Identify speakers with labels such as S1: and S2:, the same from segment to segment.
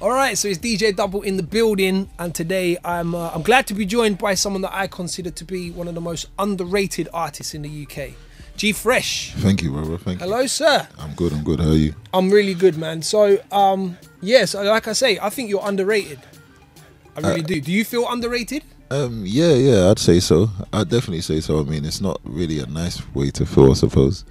S1: All right, so it's DJ Double in the building, and today I'm glad to be joined by someone that I consider to be one of the most underrated artists in the UK, G FrSH.
S2: Thank you, brother. Thank you.
S1: Hello, sir.
S2: I'm good. I'm good. How are you?
S1: I'm really good, man. So, so like I say, I think you're underrated. I really do. Do you feel underrated?
S2: Yeah, I'd say so. I'd definitely say so. I mean, it's not really a nice way to feel, I suppose.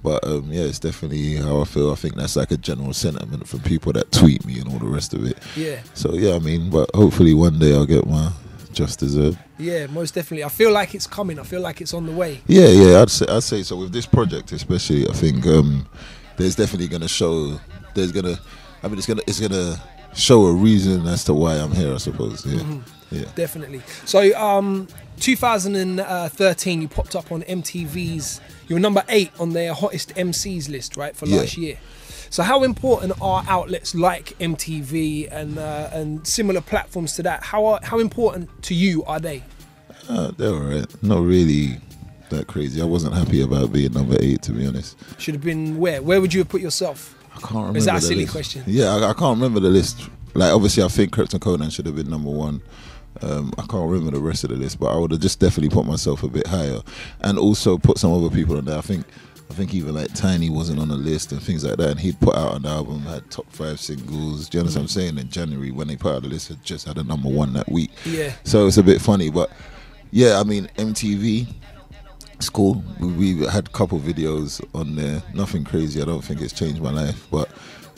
S2: But yeah, it's definitely how I feel. I think that's like a general sentiment from people that tweet me and all the rest of it.
S1: Yeah.
S2: So yeah, I mean, but hopefully one day I'll get my just deserved.
S1: Yeah, most definitely. I feel like it's coming. I feel like it's on the way.
S2: Yeah, I'd say so. With this project, especially, I think there's definitely gonna show. It's gonna show a reason as to why I'm here, I suppose. Yeah. Yeah. Definitely.
S1: So 2013 you popped up on MTV's, you were #8 on their hottest MCs list, right, for last year. So how important are outlets like MTV and similar platforms to that? How important to you are they?
S2: They're alright. Not really that crazy. I wasn't happy about being #8, to be honest.
S1: Should have been where would you have put yourself?
S2: I can't remember.
S1: Is that a silly question?
S2: Yeah, I can't remember the list. Like, obviously I think Krypton Conan should have been #1. I can't remember the rest of the list, but I would have just definitely put myself a bit higher, and also put some other people on there. I think even like Tiny wasn't on the list and things like that, and he'd put out an album, had top 5 singles. Do you understand what I'm saying? In January, when they put out the list, it just had a #1 that week.
S1: Yeah.
S2: So it's a bit funny, but yeah, I mean, MTV, it's cool. We had a couple videos on there. Nothing crazy. I don't think it's changed my life, but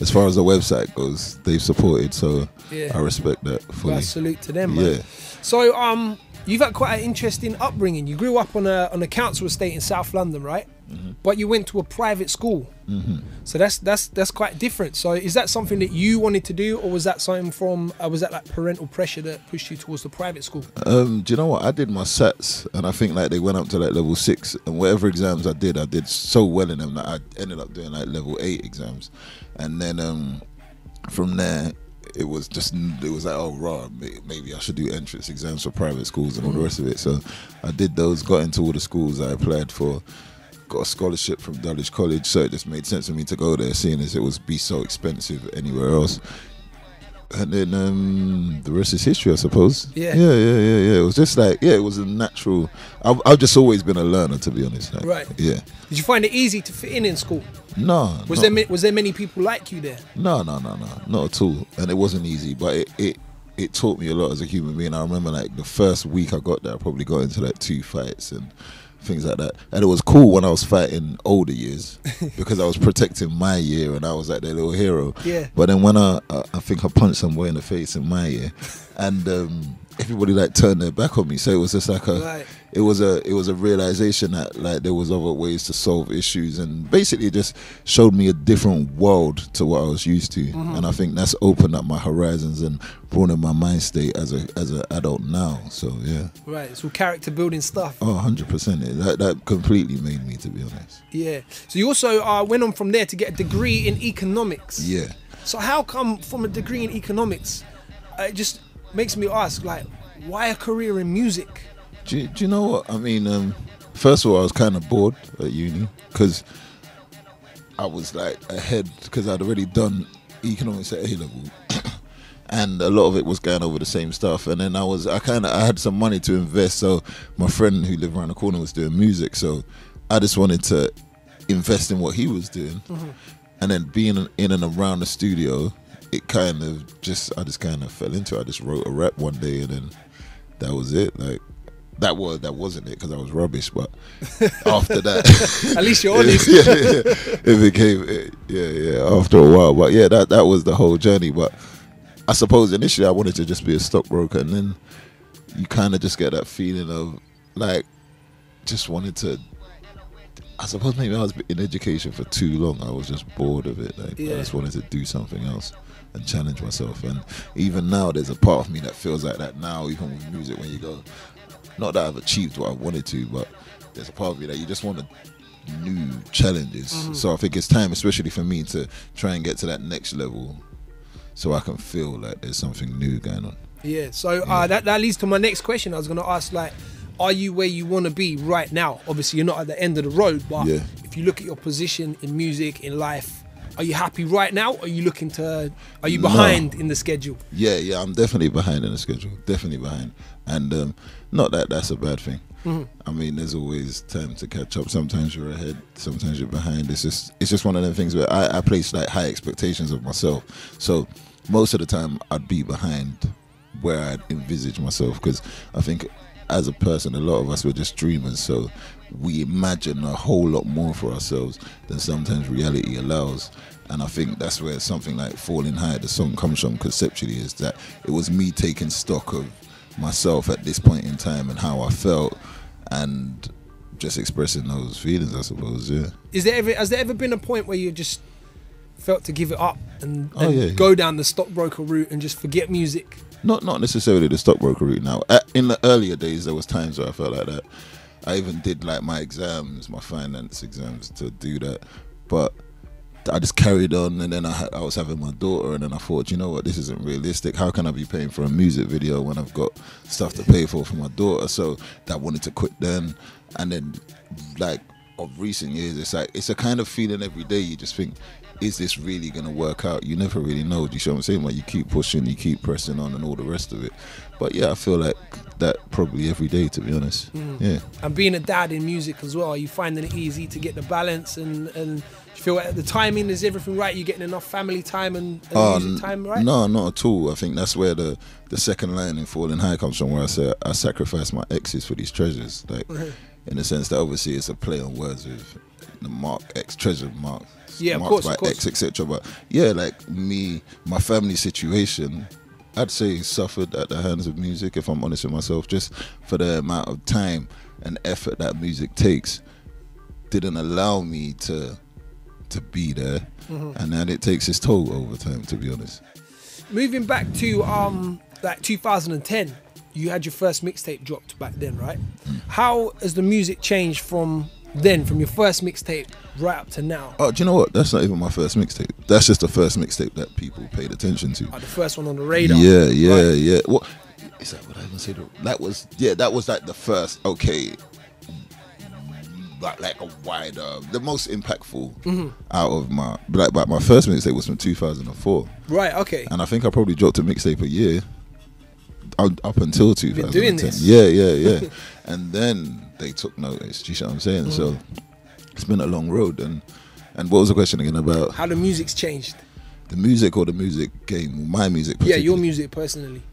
S2: as far as the website goes, they've supported, so yeah, I respect that fully.
S1: Well, salute to them, man. Yeah. So you've had quite an interesting upbringing. You grew up on a council estate in South London, right? But you went to a private school. So that's quite different. So is that something that you wanted to do, or was that something from was that like parental pressure that pushed you towards the private school?
S2: Do you know what? I did my SATs, and I think like they went up to like level 6, and whatever exams I did so well in them that I ended up doing like level 8 exams, and then from there it was like, oh raw, maybe I should do entrance exams for private schools and all the rest of it. So I did those, got into all the schools I applied for, got a scholarship from Dulwich College, so it just made sense for me to go there, seeing as it was be so expensive anywhere else. And then the rest is history, I suppose. Yeah. It was just like, it was a natural. I've just always been a learner, to be honest. Like,
S1: right.
S2: Yeah.
S1: Did you find it easy to fit in school?
S2: No.
S1: Was there many people like you there?
S2: No, not at all. And it wasn't easy, but it taught me a lot as a human being. I remember like the first week I got there, I probably got into like 2 fights and things like that, and it was cool when I was fighting older years because I was protecting my year and I was like their little hero.
S1: Yeah.
S2: But then when I think I punched some boy in the face in my year, and everybody like turned their back on me, so it was just like it was a realization that like there was other ways to solve issues, and basically it just showed me a different world to what I was used to. And I think that's opened up my horizons and broadened my mind state as an adult now. So yeah.
S1: Right, it's all character building stuff.
S2: Oh, 100%. That completely made me, to be honest.
S1: Yeah. So you also went on from there to get a degree in economics.
S2: Yeah.
S1: So how come from a degree in economics, it just makes me ask, like, why a career in music?
S2: Do you know what? I mean, first of all, I was kind of bored at uni because I was like ahead because I'd already done economics at A-level. And a lot of it was going over the same stuff, and then I had some money to invest. So my friend who lived around the corner was doing music, so I just wanted to invest in what he was doing. And then being in and around the studio, it kind of I just kind of fell into it. I just wrote a rap one day, and then that was it. Like that wasn't it because I was rubbish, but after that,
S1: at least you're honest.
S2: It became after a while. But yeah, that was the whole journey. But I suppose initially I wanted to just be a stockbroker, and then you kind of just get that feeling of like just wanted to. I suppose maybe I was in education for too long. I was just bored of it. Like I just wanted to do something else and challenge myself. And even now, there's a part of me that feels like that now, even with music, when you go, not that I've achieved what I wanted to, but there's a part of me that you just want new challenges. So I think it's time, especially for me, to try and get to that next level so I can feel like there's something new going on.
S1: Yeah, so that leads to my next question. I was going to ask, like, are you where you want to be right now? Obviously, you're not at the end of the road, but if you look at your position in music, in life, Are you happy right now? Or are you looking to? Are you behind in the schedule?
S2: Yeah, I'm definitely behind in the schedule. Definitely behind, and not that that's a bad thing. I mean, there's always time to catch up. Sometimes you're ahead, sometimes you're behind. It's just one of them things where I place like high expectations of myself. So most of the time I'd be behind where I'd envisage myself, because I think as a person, a lot of us, we're just dreamers, so we imagine a whole lot more for ourselves than sometimes reality allows. And I think that's where something like Falling High, the song, comes from conceptually, is that it was me taking stock of myself at this point in time and how I felt, and just expressing those feelings, I suppose. Yeah.
S1: Has there ever been a point where you just felt to give it up and
S2: yeah.
S1: go down the stockbroker route and just forget music?
S2: Not necessarily the stockbroker route now. In the earlier days, there was times where I felt like that. I even did like my exams, my finance exams, to do that, but I just carried on. And then I was having my daughter, and then I thought, you know what, this isn't realistic. How can I be paying for a music video when I've got stuff to pay for my daughter? So I wanted to quit then. And then, like, of recent years, it's like, it's a kind of feeling every day. You just think, is this really gonna work out? You never really know. Do you see what I'm saying? Like, you keep pushing, you keep pressing on, and all the rest of it. But yeah, I feel like that probably every day, to be honest. Yeah.
S1: And being a dad in music as well, are you finding it easy to get the balance and you feel like the timing, is everything right? You getting enough family time and music time, right?
S2: No, not at all. I think that's where the second line in Falling High comes from, where I say I sacrifice my exes for these treasures. Like, in the sense that obviously it's a play on words with the Mark X, treasure mark.
S1: Yeah,
S2: marked
S1: of course.
S2: X, etc. But yeah, like me, my family situation, I'd say suffered at the hands of music, if I'm honest with myself, just for the amount of time and effort that music takes. Didn't allow me to be there, and then it takes its toll over time, to be honest.
S1: Moving back to like 2010, you had your first mixtape dropped back then, right? How has the music changed from then, from your first mixtape right up to now?
S2: Oh, do you know what? That's not even my first mixtape. That's just the first mixtape that people paid attention to.
S1: The first one on the radar.
S2: Yeah. What is that? What I even say? That was like the first. Okay. Like a wider, the most impactful out of my first mixtape was from 2004.
S1: Right. Okay.
S2: And I think I probably dropped a mixtape a year up until 2010.
S1: Been doing this.
S2: Yeah. And then they took notice. Do you see what I'm saying? So it's been a long road. And what was the question again about?
S1: How the music's changed?
S2: The music or the music game? My music.
S1: Yeah, your music personally.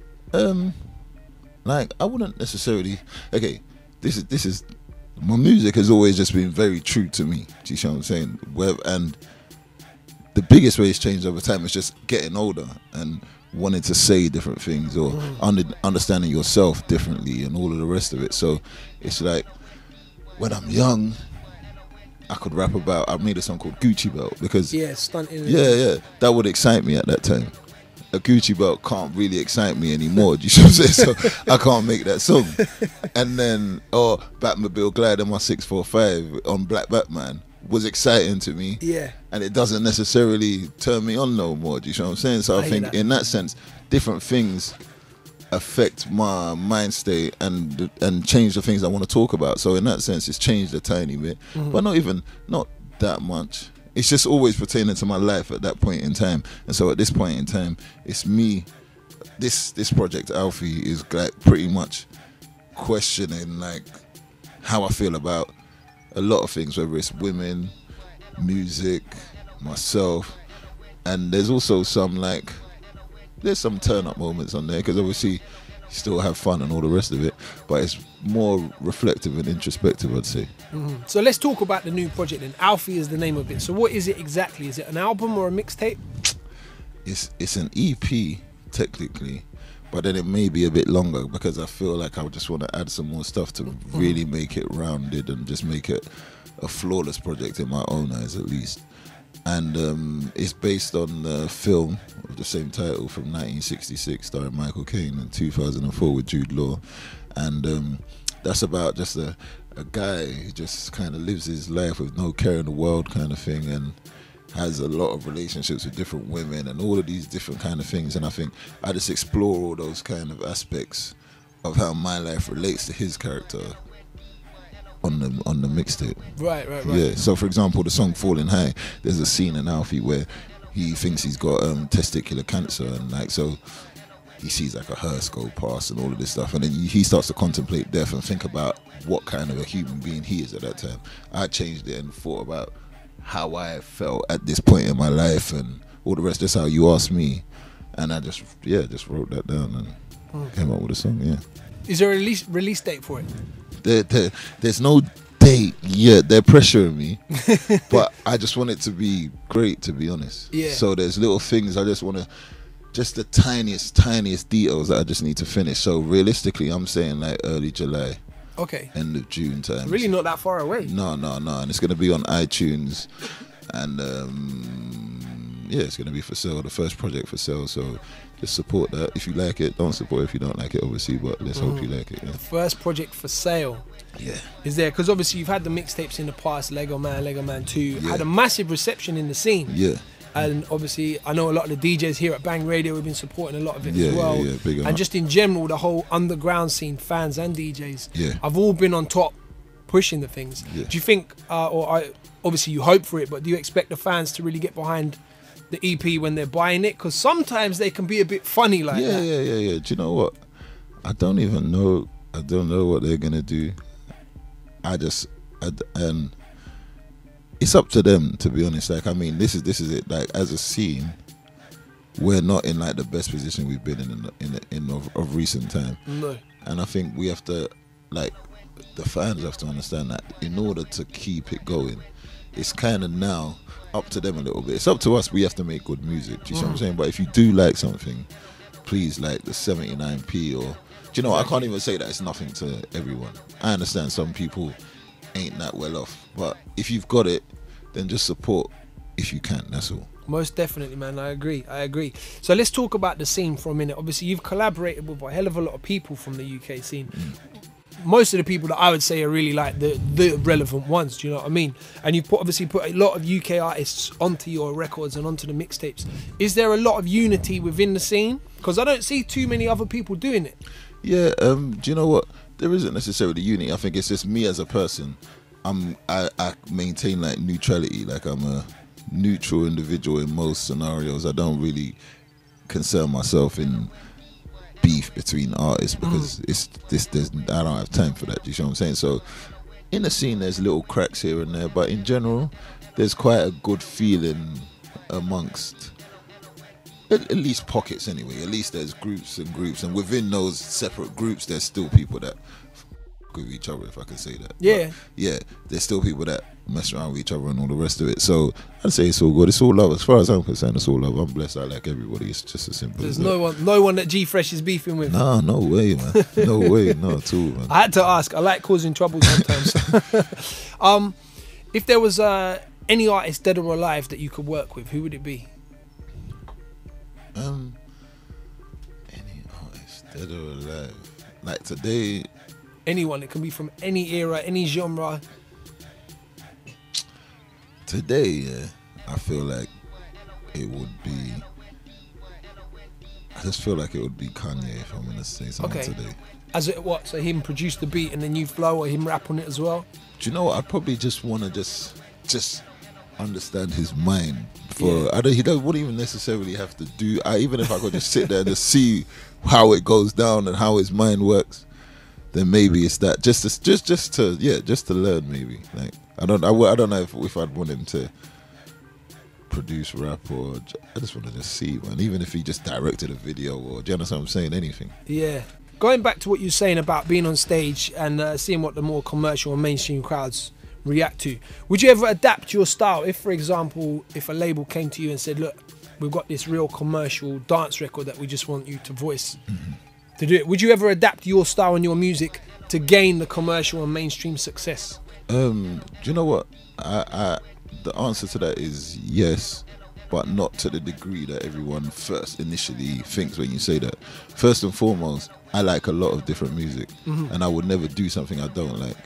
S2: Like, I wouldn't necessarily. Okay, this is. My music has always just been very true to me. Do you see what I'm saying? And the biggest way it's changed over time is just getting older and wanting to say different things, or understanding yourself differently, and all of the rest of it. So it's like, when I'm young, I could rap about, I made a song called Gucci Belt, because
S1: stunting.
S2: Yeah, that would excite me at that time. A Gucci belt can't really excite me anymore. Do you see what I'm saying? So I can't make that song. And then, Batmobile Glide on my 645 on Black Batman was exciting to me.
S1: Yeah. And
S2: it doesn't necessarily turn me on no more. Do you see what I'm saying? So I think in that sense, different things affect my mind state and change the things I want to talk about. So in that sense, it's changed a tiny bit, but not that much. It's just always pertaining to my life at that point in time. And so at this point in time, it's me. This project, Alfie, is like pretty much questioning like how I feel about a lot of things, whether it's women, music, myself, and there's also some there's some turn up moments on there, because obviously you still have fun and all the rest of it, but it's more reflective and introspective, I'd say.
S1: So let's talk about the new project then. Alfie is the name of it. So what is it exactly? Is it an album or a mixtape?
S2: It's an EP technically, but then it may be a bit longer, because I feel like I just want to add some more stuff to really make it rounded and just make it a flawless project in my own eyes, at least. And it's based on the film of the same title from 1966, starring Michael Caine, and 2004 with Jude Law. And that's about just a guy who just kind of lives his life with no care in the world kind of thing, and has a lot of relationships with different women and all of these different kind of things. And I think I just explore all those kind of aspects of how my life relates to his character on the mixtape.
S1: Right.
S2: Yeah. So for example, the song "Falling High," there's a scene in Alfie where he thinks he's got testicular cancer, and like so he sees like a hearse go past and all of this stuff, and then he starts to contemplate death and think about what kind of a human being he is at that time. I changed it and thought about how I felt at this point in my life and all the rest. That's how you asked me, and I just wrote that down and came up with a song. Yeah.
S1: Is there a release date for it?
S2: There's no date yet. They're pressuring me, but I just want it to be great, to be honest.
S1: Yeah.
S2: So there's little things I just want to, just the tiniest details that I just need to finish. So realistically, I'm saying like early July.
S1: Okay.
S2: End of June time.
S1: Really not that far away.
S2: No. And it's going to be on iTunes. And it's going to be for sale. The first project for sale. So just support that. If you like it, don't support it if you don't like it, obviously. But let's hope you like it. Yeah.
S1: First project for sale.
S2: Yeah.
S1: Is there? Because obviously you've had the mixtapes in the past, Lego Man 2. Had a massive reception in the scene.
S2: Yeah.
S1: And obviously, I know a lot of the DJs here at Bang Radio have been supporting a lot of it as well.
S2: Yeah, big
S1: and just in general, the whole underground scene, fans and DJs, have all been on top, pushing the things.
S2: Yeah.
S1: Do you think, obviously you hope for it, but do you expect the fans to really get behind the EP when they're buying it? Because sometimes they can be a bit funny like that.
S2: Yeah. Do you know what? I don't even know. I don't know what they're gonna do. And it's up to them, to be honest. Like, I mean, this is it. Like, as a scene, we're not in like the best position we've been in of recent time.
S1: No.
S2: And I think we have to, like, the fans have to understand that in order to keep it going, it's kind of now up to them a little bit. It's up to us. We have to make good music. Do you see what I'm saying? But if you do like something, please, like the 79p or, do you know, I can't even say that it's nothing to everyone. I understand some people ain't that well off, but if you've got it, then just support if you can. That's all.
S1: Most definitely, man. I agree. So let's talk about the scene for a minute. Obviously, you've collaborated with a hell of a lot of people from the UK scene. Most of the people that I would say are really like the relevant ones. Do you know what I mean? And you've obviously put a lot of UK artists onto your records and onto the mixtapes. Is there a lot of unity within the scene? Because I don't see too many other people doing it.
S2: Yeah. Do you know what? There isn't necessarily unity. I think it's just me as a person. I maintain like neutrality. Like, I'm a neutral individual in most scenarios. I don't really concern myself in beef between artists because I don't have time for that. Do you know what I'm saying? So in the scene, there's little cracks here and there, but in general, there's quite a good feeling amongst at least pockets anyway. At least there's groups, and within those separate groups, there's still people that with each other, if I can say that.
S1: Yeah.
S2: But yeah, there's still people that mess around with each other and all the rest of it. So I'd say it's all good. It's all love. As far as I'm concerned, it's all love. I'm blessed. I like everybody. It's just as simple.
S1: There's
S2: as
S1: no one that G Fresh is beefing with.
S2: Nah, no way, man. No way, not at all, man.
S1: I had to ask. I like causing trouble sometimes. If there was any artist dead or alive that you could work with, who would it be?
S2: Any artist dead or alive, like today.
S1: Anyone. It can be from any era, any genre.
S2: Today, yeah, I feel like it would be. I just feel like it would be Kanye if I'm gonna say something today.
S1: As it what? So him produce the beat and then you flow, or him rap on it as well?
S2: Do you know what? I'd probably just want to just understand his mind. He wouldn't even necessarily have to do. Even if I could just sit there and just see how it goes down and how his mind works, then maybe it's that. Just to learn. Maybe like I don't know if I'd want him to produce rap, or I just want to just see, man. Even if he just directed a video, or do you understand what I'm saying? Anything.
S1: Yeah. Going back to what you're saying about being on stage and seeing what the more commercial and mainstream crowds react to, would you ever adapt your style? If, for example, if a label came to you and said, look, we've got this real commercial dance record that we just want you to voice, to do it, would you ever adapt your style and your music to gain the commercial and mainstream success?
S2: Do you know what? The answer to that is yes, but not to the degree that everyone first initially thinks when you say that. First and foremost, I like a lot of different music, and I would never do something I don't like.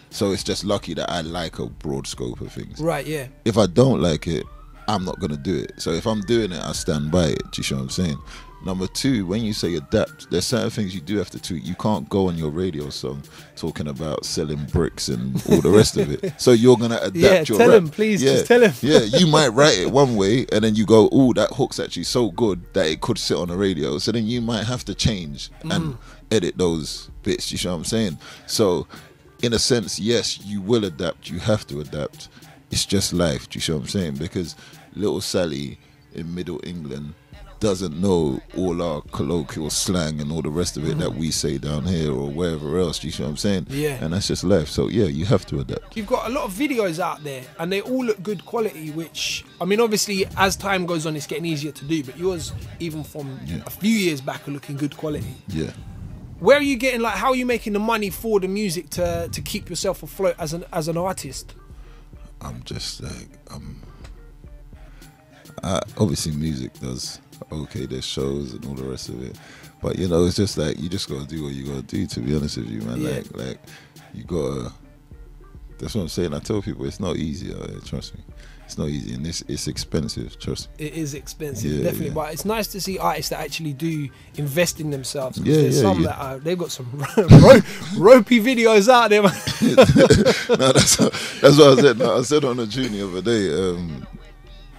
S2: So it's just lucky that I like a broad scope of things.
S1: Right, yeah.
S2: If I don't like it, I'm not gonna do it. So if I'm doing it, I stand by it. Do you see what I'm saying? Number two, when you say adapt, there's certain things you do have to tweak. You can't go on your radio song talking about selling bricks and all the rest of it. So you're gonna adapt your
S1: tell
S2: rap.
S1: him, please, just tell him.
S2: Yeah, you might write it one way and then you go, oh, that hook's actually so good that it could sit on the radio. So then you might have to change and edit those bits. You see what I'm saying? So in a sense, yes, you will adapt. You have to adapt. It's just life. Do you see what I'm saying? Because little Sally in Middle England doesn't know all our colloquial slang and all the rest of it that we say down here or wherever else. Do you see what I'm saying?
S1: Yeah.
S2: And that's just life. So yeah, you have to adapt.
S1: You've got a lot of videos out there and they all look good quality, which, I mean, obviously as time goes on it's getting easier to do, but yours, even from a few years back, are looking good quality.
S2: Yeah.
S1: Where are you getting, like, how are you making the money for the music to keep yourself afloat as an artist?
S2: I'm just like, obviously music does okay, there's shows and all the rest of it, but you know, it's just like you just gotta do what you gotta do, to be honest with you, man. Like you gotta, that's what I'm saying. I tell people it's not easy out there, trust me. It's not easy, and it's expensive, trust me.
S1: It is expensive, definitely, but it's nice to see artists that actually do invest in themselves.
S2: There's
S1: some that they've got some ropey videos out there, man.
S2: No, that's what I said. No, I said on the June the other day,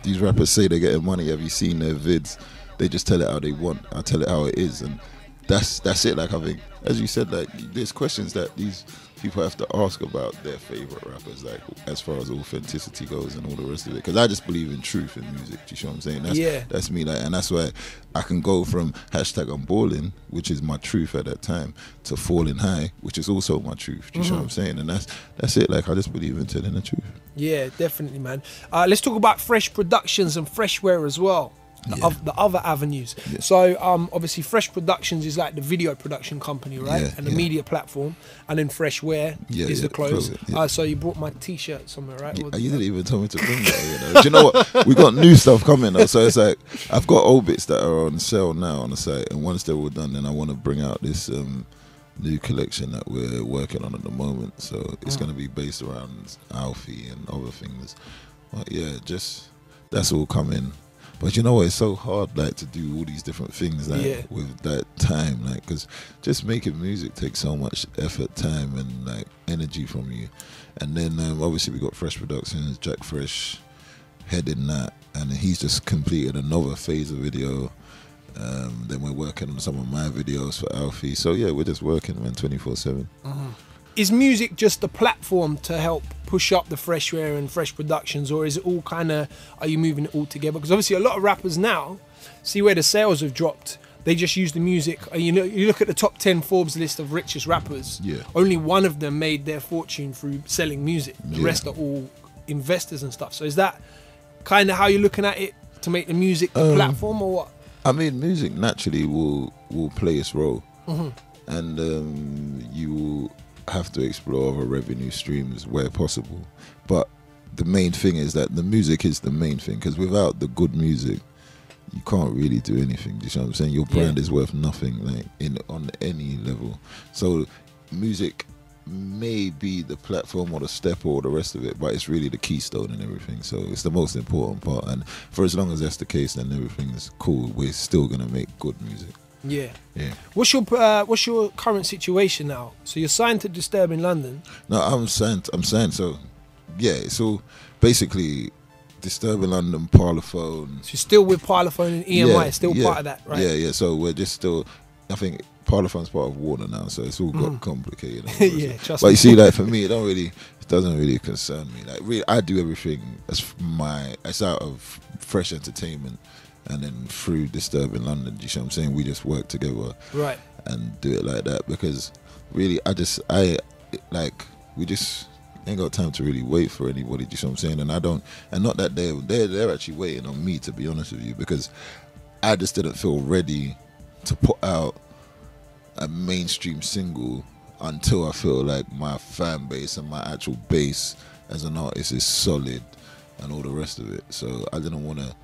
S2: these rappers say they're getting money. Have you seen their vids? They just tell it how they want. I tell it how it is, and that's it. Like, I think, as you said, like, there's questions that these people have to ask about their favorite rappers, like as far as authenticity goes and all the rest of it. Because I just believe in truth in music. Do you see what I'm saying? That's me. Like, and that's why I can go from #I'm balling, which is my truth at that time, to falling high, which is also my truth. Do you see what I'm saying? And that's it. Like, I just believe in telling the truth. Yeah,
S1: definitely, man. Let's talk about Fresh Productions and Freshware as well. The other avenues. So obviously Fresh Productions is like the video production company, right? And the media platform, and then Freshware is the clothes. So you brought my t-shirt somewhere, right?
S2: You didn't even tell me to bring that, you know. Do you know what? We got new stuff coming though, so it's like I've got old bits that are on sale now on the site, and once they're all done, then I want to bring out this new collection that we're working on at the moment. So it's going to be based around Alfie and other things. But yeah, just that's all coming. But you know what, it's so hard, like, to do all these different things, like, with that time, like, because just making music takes so much effort, time, and like energy from you. And then obviously we got Fresh Productions, G FrSH heading that, and he's just completed another phase of video. Then we're working on some of my videos for Alfie. So yeah, we're just working, man, 24/7.
S1: Is music just a platform to help push up the Freshware and Fresh Productions, or is it all kind of, are you moving it all together? Because obviously a lot of rappers now, see where the sales have dropped, they just use the music. You know, you look at the top 10 Forbes list of richest rappers, only one of them made their fortune through selling music. The rest are all investors and stuff. So is that kind of how you're looking at it, to make the music the platform, or what?
S2: I mean, music naturally will play its role, and you will have to explore other revenue streams where possible. But the main thing is that the music is the main thing, because without the good music, you can't really do anything. Do you know what I'm saying? Your brand is worth nothing, like, on any level. So music may be the platform or the step or the rest of it, but it's really the keystone and everything. So it's the most important part, and for as long as that's the case, then everything is cool. We're still gonna make good music.
S1: Yeah. What's your current situation now? So you're signed to Disturb in London?
S2: No, I'm signed. So yeah, so basically Disturb in London, Parlophone.
S1: So you're still with Parlophone and EMI, still part of that, right?
S2: Yeah. So we're just still, I think Parlophone's part of Warner now, so it's all got complicated.
S1: Trust
S2: but
S1: me.
S2: you see, like, for me, it doesn't really concern me. Like, really, I do everything it's out of Fresh Entertainment, and then through Disturb in London. Do you see what I'm saying? We just work together,
S1: right,
S2: and do it like that, because really, we just ain't got time to really wait for anybody. Do you see what I'm saying? And not that they're actually waiting on me, to be honest with you, because I just didn't feel ready to put out a mainstream single until I feel like my fan base and my actual base as an artist is solid and all the rest of it. So I didn't want to,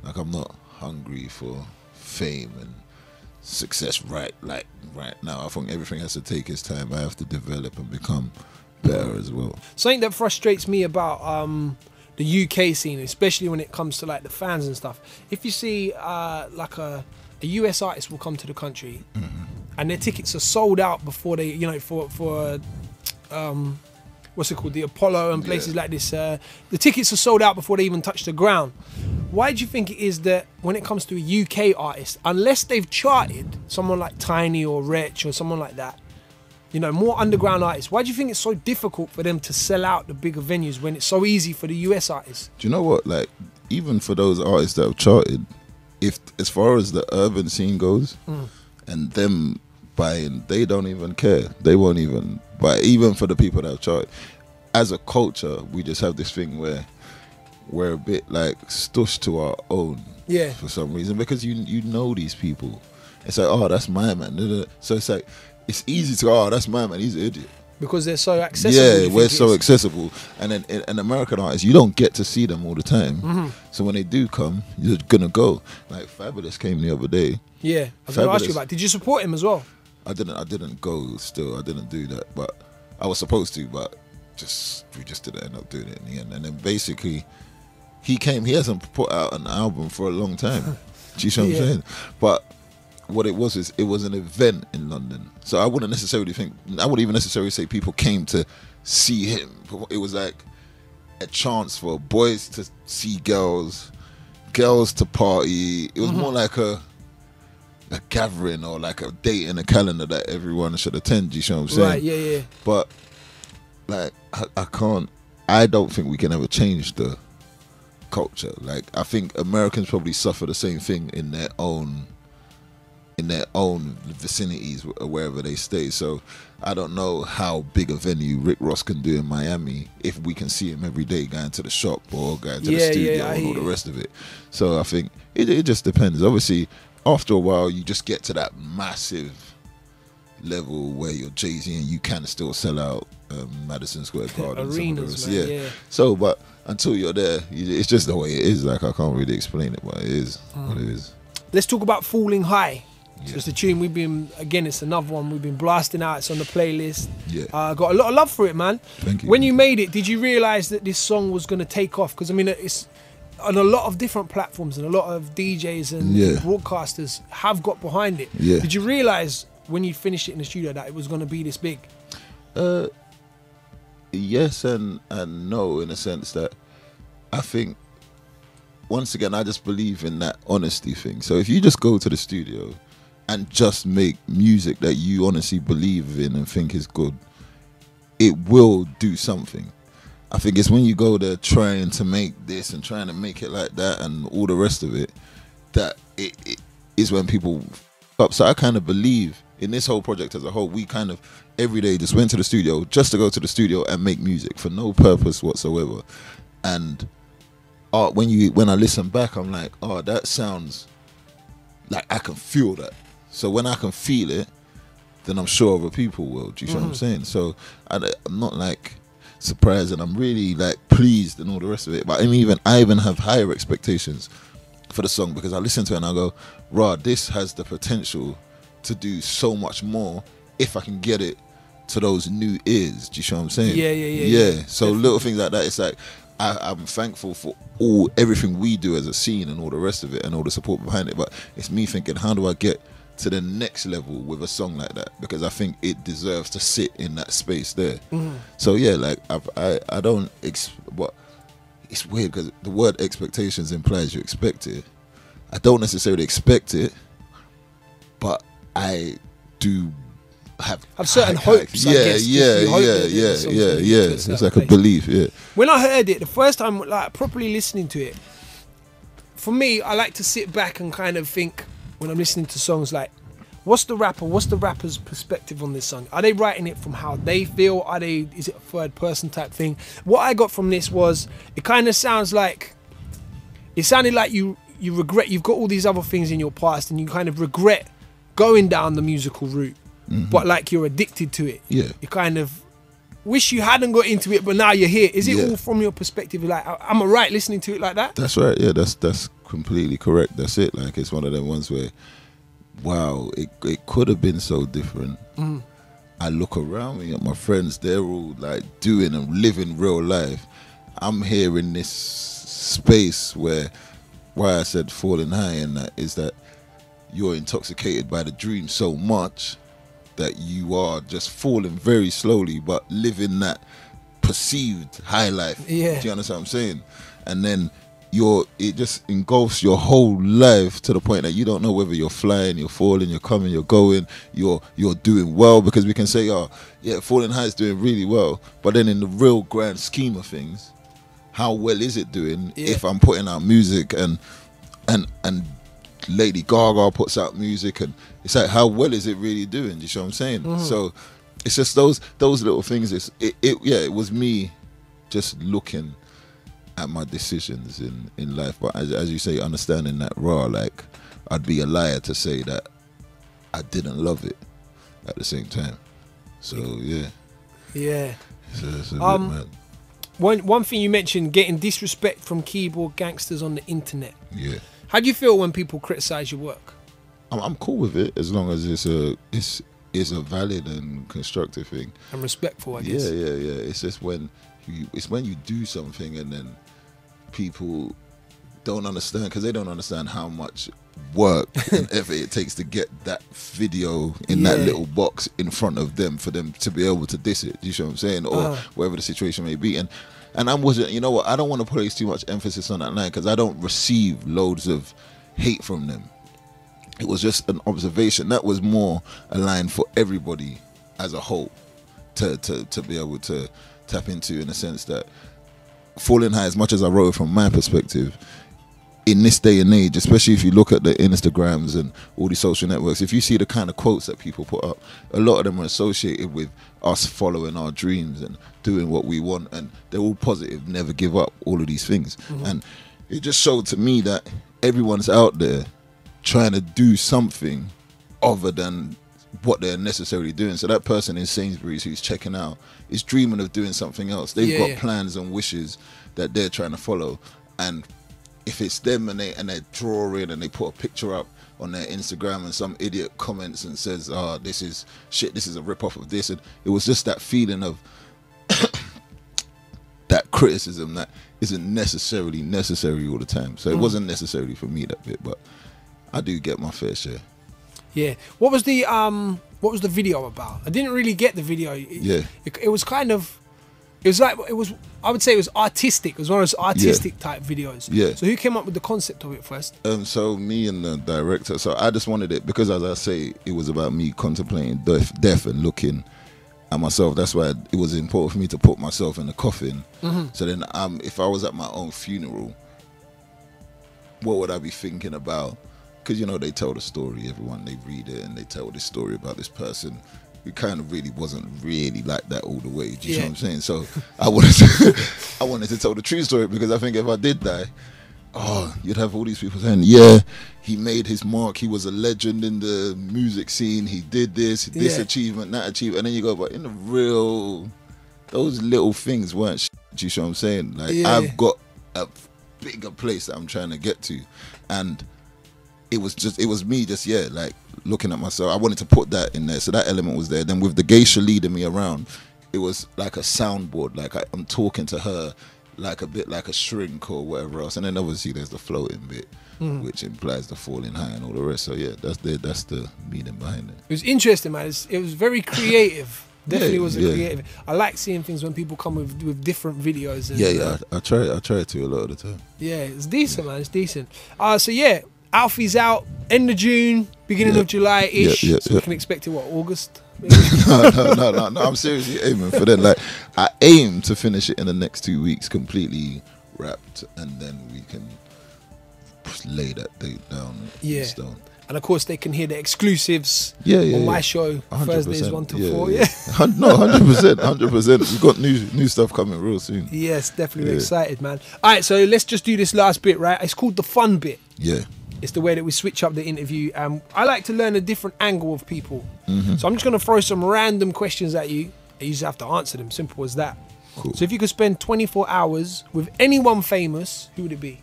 S2: like, I'm not hungry for fame and success right now. I think everything has to take its time. I have to develop and become better as well.
S1: Something that frustrates me about the UK scene, especially when it comes to like the fans and stuff. If you see like a US artist will come to the country, and their tickets are sold out before they, you know, for what's it called, the Apollo and places like this, the tickets are sold out before they even touch the ground. Why do you think it is that when it comes to a UK artist, unless they've charted, someone like Tiny or Wretch or someone like that, you know, more underground artists, why do you think it's so difficult for them to sell out the bigger venues when it's so easy for the US artists?
S2: Do you know what? Like, even for those artists that have charted, if as far as the urban scene goes, and them buying, they don't even care. They won't even buy. Even for the people that have charted, as a culture, we just have this thing where we're a bit like stush to our own, for some reason, because you know these people. It's like, oh, that's my man. So it's like, it's easy to go, oh, that's my man, he's an idiot.
S1: Because they're so accessible.
S2: Yeah, we're so accessible. And then an American artist, you don't get to see them all the time. So when they do come, you're going to go. Like Fabulous came the other day.
S1: Yeah, I was going to ask you about, did you support him as well?
S2: I didn't go still. I didn't do that. But I was supposed to, but we just didn't end up doing it in the end. And then basically, he hasn't put out an album for a long time. Do you see what I'm saying? But what it was is, it was an event in London. So I wouldn't even necessarily say people came to see him. It was like a chance for boys to see girls to party. It was more like a gathering, or like a date in a calendar that everyone should attend. You know what I'm saying?
S1: Right, yeah.
S2: But like, I don't think we can ever change the culture. Like, I think Americans probably suffer the same thing in their own vicinities, wherever they stay. So I don't know how big a venue Rick Ross can do in Miami if we can see him every day going to the shop or going to the studio and all the rest of it. So I think it just depends. Obviously, after a while, you just get to that massive level where you're Jay-Z and you can still sell out Madison Square Garden,
S1: arenas, man,
S2: So, but until you're there, it's just the way it is. Like, I can't really explain it, but it is what it is.
S1: Let's talk about Falling High. So it's a tune it's another one we've been blasting out. It's on the playlist. Got a lot of love for it, man.
S2: Thank you.
S1: When you made it, did you realise that this song was going to take off? Because I mean, it's on a lot of different platforms, and a lot of DJs and broadcasters have got behind it. Did you realise when you finished it in the studio that it was going to be this big?
S2: Yes and no, in a sense that I think, once again, I just believe in that honesty thing. So if you just go to the studio and just make music that you honestly believe in and think is good, it will do something. I think it's when you go there trying to make this and trying to make it like that and all the rest of it, that it is when people up. So I kind of believe in this whole project as a whole. We kind of every day just went to the studio just to go to the studio and make music for no purpose whatsoever. And when I listen back, I'm like, oh, that sounds like I can feel that. So when I can feel it, then I'm sure other people will. Do you know what I'm saying? So I'm not like surprised, and I'm really like pleased and all the rest of it. But I even have higher expectations for the song, because I listen to it and I go, rah, this has the potential to do so much more if I can get it to those new ears. Do you know what I'm saying? Yeah. So definitely. Little things like that. It's like, I'm thankful for everything we do as a scene and all the rest of it and all the support behind it. But it's me thinking, how do I get to the next level with a song like that? Because I think it deserves to sit in that space there. So yeah, like I don't. But it's weird because the word expectations implies you expect it. I don't necessarily expect it, but I do have certain hopes. Yeah. It's like a belief. Yeah.
S1: When I heard it the first time, like properly listening to it, for me, I like to sit back and kind of think when I'm listening to songs, like, what's the rapper's perspective on this song? Are they writing it from how they feel? Is it a third person type thing? What I got from this was, it kind of sounded like you regret, you've got all these other things in your past and you kind of regret going down the musical route, but like you're addicted to it.
S2: Yeah.
S1: You kind of wish you hadn't got into it, but now you're here. Is it all from your perspective? Like, am I right listening to it like that?
S2: That's right. Yeah, that's completely correct. That's it. Like, it's one of them ones where, wow, it could have been so different. I look around me at my friends, they're all like doing and living real life, I'm here in this space why I said falling high, and that is that you're intoxicated by the dream so much that you are just falling very slowly, but living that perceived high life.
S1: Yeah.
S2: Do you understand what I'm saying? And then it just engulfs your whole life to the point that you don't know whether you're flying, you're falling, you're coming, you're going, you're doing well, because we can say, oh yeah, falling high is doing really well, but then in the real grand scheme of things, how well is it doing if I'm putting out music and Lady Gaga puts out music, and it's like, how well is it really doing? Do you see what I'm saying? So it's just those little things. It was me just looking at my decisions in life, but as you say, understanding that raw, like, I'd be a liar to say that I didn't love it at the same time. So yeah. It's a bit mad.
S1: One thing you mentioned, getting disrespect from keyboard gangsters on the internet.
S2: Yeah.
S1: How do you feel when people criticize your work?
S2: I'm cool with it as long as it's a valid and constructive thing.
S1: And respectful, I guess.
S2: Yeah. It's just when you do something and then people don't understand, because they don't understand how much work and effort it takes to get that video in that little box in front of them for them to be able to diss it. Do you see what I'm saying? Or whatever the situation may be. And I wasn't, you know what, I don't want to place too much emphasis on that line, because I don't receive loads of hate from them. It was just an observation. That was more a line for everybody as a whole to be able to tap into, in a sense that falling high, as much as I wrote it from my perspective, in this day and age, especially if you look at the Instagrams and all these social networks, if you see the kind of quotes that people put up, a lot of them are associated with us following our dreams and doing what we want, and they're all positive, never give up, all of these things. And it just showed to me that everyone's out there trying to do something other than what they're necessarily doing. So that person in Sainsbury's who's checking out is dreaming of doing something else. They've got plans and wishes that they're trying to follow, and if it's them and they're drawing and they put a picture up on their Instagram and some idiot comments and says, oh, this is shit, this is a rip-off of this, and it was just that feeling of that criticism that isn't necessarily necessary all the time. So it wasn't necessarily for me, that bit, but I do get my fair share.
S1: Yeah. What was the video about? I didn't really get the video. It was kind of, I would say it was artistic. It was one of those artistic type videos. Yeah. So who came up with the concept of it first?
S2: So me and the director. So I just wanted it because, as I say, it was about me contemplating death and looking at myself. That's why it was important for me to put myself in the coffin. So then if I was at my own funeral, what would I be thinking about? Because, you know, they tell the story, everyone, they read it and they tell this story about this person who kind of really wasn't really like that all the way. Do you know what I'm saying? So I wanted to tell the true story, because I think if I did die, you'd have all these people saying, yeah, he made his mark, he was a legend in the music scene, he did this achievement, that achievement, and then you go, but in the real, those little things weren't shit. Do you know what I'm saying? Like, I've got a bigger place that I'm trying to get to, and it was me just like looking at myself. I wanted to put that in there, so that element was there. Then with the geisha leading me around, it was like a soundboard, like I'm talking to her, like a bit like a shrink or whatever else. And then obviously there's the floating bit, which implies the falling high and all the rest. So yeah, that's the meaning behind it. It
S1: was interesting, man. It was very creative. Definitely was creative. I like seeing things when people come with different videos. And,
S2: I try to a lot of the time.
S1: Yeah, it's decent, man. It's decent. So yeah, Alfie's out end of June, beginning of July-ish. So we can expect it, August?
S2: No, I'm seriously aiming for that. Like, I aim to finish it in the next 2 weeks, completely wrapped, and then we can lay that date down in stone.
S1: And of course, they can hear the exclusives on my show, Thursdays 1 to 4.
S2: No, 100%. We've got new stuff coming real soon.
S1: Yes, definitely excited, man. All right, so let's just do this last bit, right? It's called the fun bit.
S2: Yeah.
S1: It's the way that we switch up the interview. I like to learn a different angle of people. So I'm just going to throw some random questions at you, and you just have to answer them. Simple as that.
S2: Cool.
S1: So if you could spend 24 hours with anyone famous, who would it be?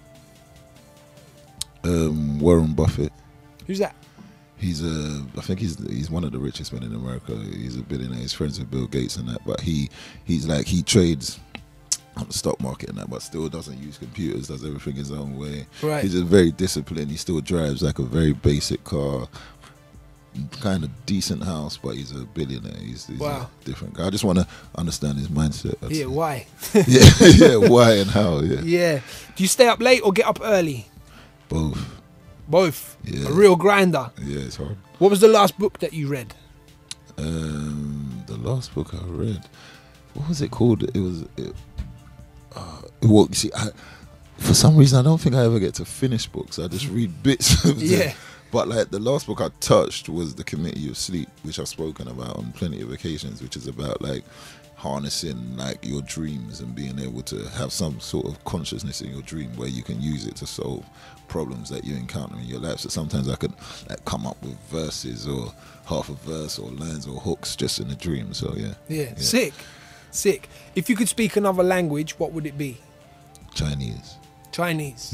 S2: Warren Buffett.
S1: Who's that?
S2: I think he's one of the richest men in America. He's a billionaire. He's friends with Bill Gates and that. But he trades on the stock market and that, but still doesn't use computers, does everything his own way.
S1: Right.
S2: He's just very disciplined. He still drives like a very basic car, kind of decent house, but he's a billionaire. He's
S1: Wow.
S2: a different guy. I just want to understand his mindset.
S1: Yeah, why?
S2: yeah, why and how, yeah.
S1: Yeah. Do you stay up late or get up early?
S2: Both.
S1: Both?
S2: Yeah.
S1: A real grinder?
S2: Yeah, it's hard.
S1: What was the last book that you read?
S2: The last book I read, what was it called? Well, you see, for some reason, I don't think I ever get to finish books. I just read bits of them.
S1: Yeah.
S2: But like the last book I touched was The Committee of Sleep, which I've spoken about on plenty of occasions, which is about like harnessing like your dreams and being able to have some sort of consciousness in your dream where you can use it to solve problems that you encounter in your life. So sometimes I could like come up with verses or half a verse or lines or hooks just in a dream. So yeah.
S1: Sick. If you could speak another language, what would it be? Chinese.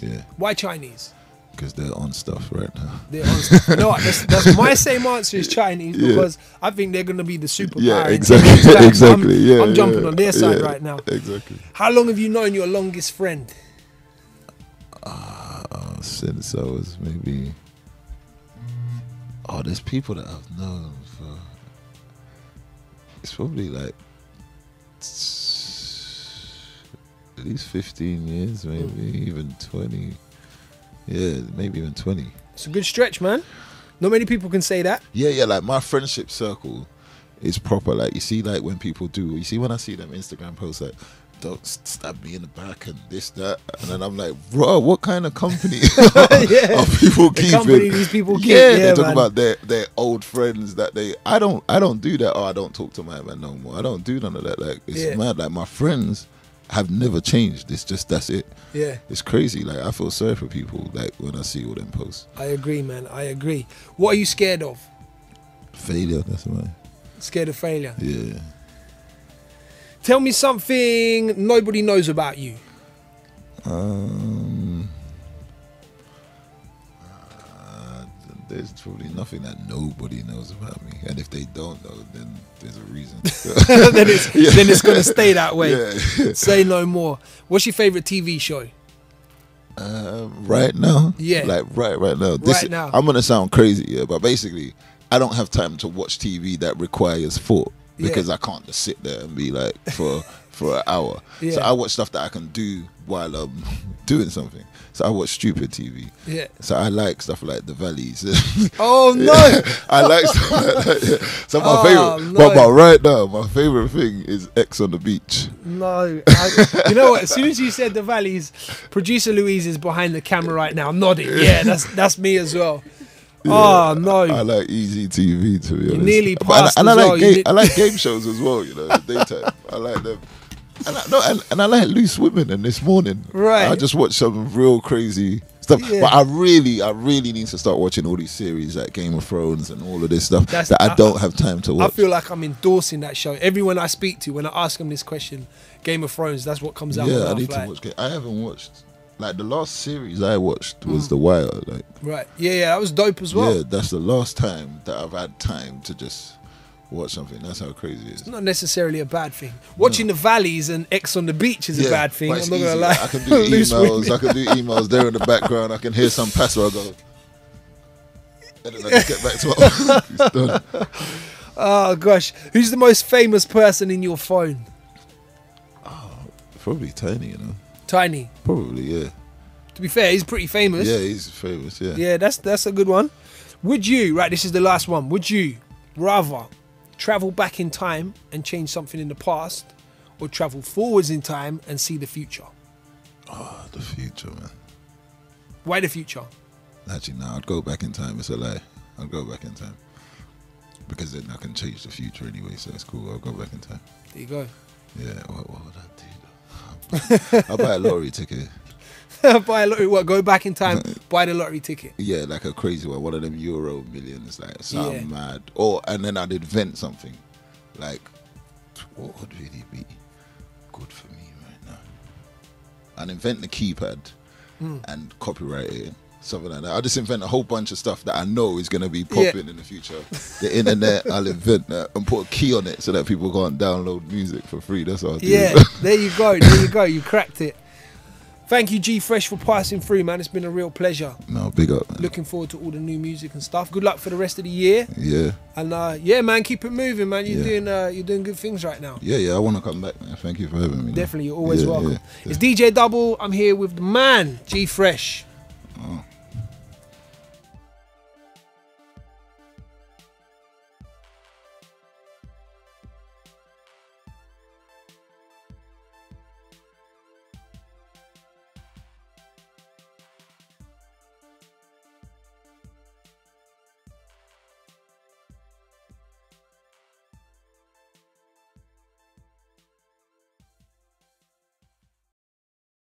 S2: Yeah.
S1: Why Chinese?
S2: Because they're on stuff right now.
S1: They're on stuff. You know what? That's my same answer is Chinese, because I think they're going to be the superpower.
S2: Yeah,
S1: in
S2: exactly.
S1: 10 years' time.
S2: Exactly.
S1: I'm jumping on their side right now.
S2: Exactly.
S1: How long have you known your longest friend?
S2: Since I was maybe. There's people that I've known for. It's probably like at least 15 years, maybe even 20. Yeah, maybe even 20.
S1: It's a good stretch, man. Not many people can say that.
S2: Yeah, like my friendship circle is proper. Like you see, like when people do, you see when I see them Instagram posts like, don't stab me in the back and this, that, and then I'm like, bro, what kind of company are people keeping?
S1: Company these people keep.
S2: Yeah, they talk about their old friends that I don't do that. I don't talk to my man no more. I don't do none of that. Like it's mad. Like my friends have never changed. It's just that's it.
S1: Yeah,
S2: it's crazy. Like I feel sorry for people like when I see all them posts.
S1: I agree, man. I agree. What are you scared of?
S2: Failure. That's why.
S1: Scared of failure.
S2: Yeah.
S1: Tell me something nobody knows about you.
S2: There's truly nothing that nobody knows about me, and if they don't know, then there's a reason.
S1: then it's gonna stay that way.
S2: Yeah.
S1: Say no more. What's your favorite TV show?
S2: Right now,
S1: yeah,
S2: like right now.
S1: Right now,
S2: I'm gonna sound crazy, yeah, but basically, I don't have time to watch TV that requires thought because I can't just sit there and be like for an hour. So I watch stuff that I can do while I'm doing something. So I watch stupid TV.
S1: Yeah.
S2: So I like stuff like The Valleys.
S1: Oh no!
S2: I like stuff like that. Yeah. So my favorite, but right now, my favorite thing is X on the Beach.
S1: No, you know what? As soon as you said The Valleys, producer Louise is behind the camera right now, nodding. Yeah, that's me as well. Yeah, oh no!
S2: I like easy TV, to be honest.
S1: You nearly passed
S2: and
S1: as well.
S2: I like game shows as well. You know, in the daytime. I like them. And I like Loose Women. And This Morning,
S1: right?
S2: I just watched some real crazy stuff.
S1: Yeah.
S2: But I really need to start watching all these series like Game of Thrones and all of this stuff that I don't have time to watch.
S1: I feel like I'm endorsing that show. Everyone I speak to, when I ask them this question, Game of Thrones, that's what comes out.
S2: Yeah, I need to watch. I haven't watched. Like the last series I watched was The Wire. Like,
S1: right, yeah, that was dope as well.
S2: Yeah, that's the last time that I've had time to just watch something. That's how crazy it is.
S1: It's not necessarily a bad thing. Watching The Valleys and X on the Beach is a bad thing. I'm not gonna lie.
S2: I can do emails. I can do emails there in the background. I can hear some password go, and then I just get back to it. It's done.
S1: Oh gosh, who's the most famous person in your phone?
S2: Oh, probably Tiny. You know.
S1: Tiny.
S2: Probably, yeah.
S1: To be fair, he's pretty famous.
S2: Yeah, he's famous, yeah.
S1: Yeah, that's a good one. Would you, right, this is the last one, would you rather travel back in time and change something in the past, or travel forwards in time and see the future?
S2: Oh, the future, man.
S1: Why the future?
S2: Actually, no, I'd go back in time. It's a lie. I'd go back in time. Because then I can change the future anyway, so it's cool. I'll go back in time.
S1: There you go.
S2: Yeah, what would I do? I'll buy a lottery ticket.
S1: Buy a lottery, what? Go back in time, buy the lottery ticket.
S2: Yeah, like a crazy one of them Euro millions, like something mad. And then I'd invent something. Like, what would really be good for me right now? I'd invent the keypad and copyright it something like that. I'll just invent a whole bunch of stuff that I know is gonna be popping in the future. The internet, I'll invent that and put a key on it so that people can't download music for free. That's all.
S1: Yeah, there you go. There you go. You cracked it. Thank you, G Fresh, for passing through, man. It's been a real pleasure.
S2: No, big up, man.
S1: Looking forward to all the new music and stuff. Good luck for the rest of the year.
S2: Yeah.
S1: And yeah, man, keep it moving, man. You're doing good things right now.
S2: Yeah, I want to come back, man. Thank you for having me.
S1: Definitely, you're always welcome. It's DJ Double. I'm here with the man, G Fresh.
S2: Oh.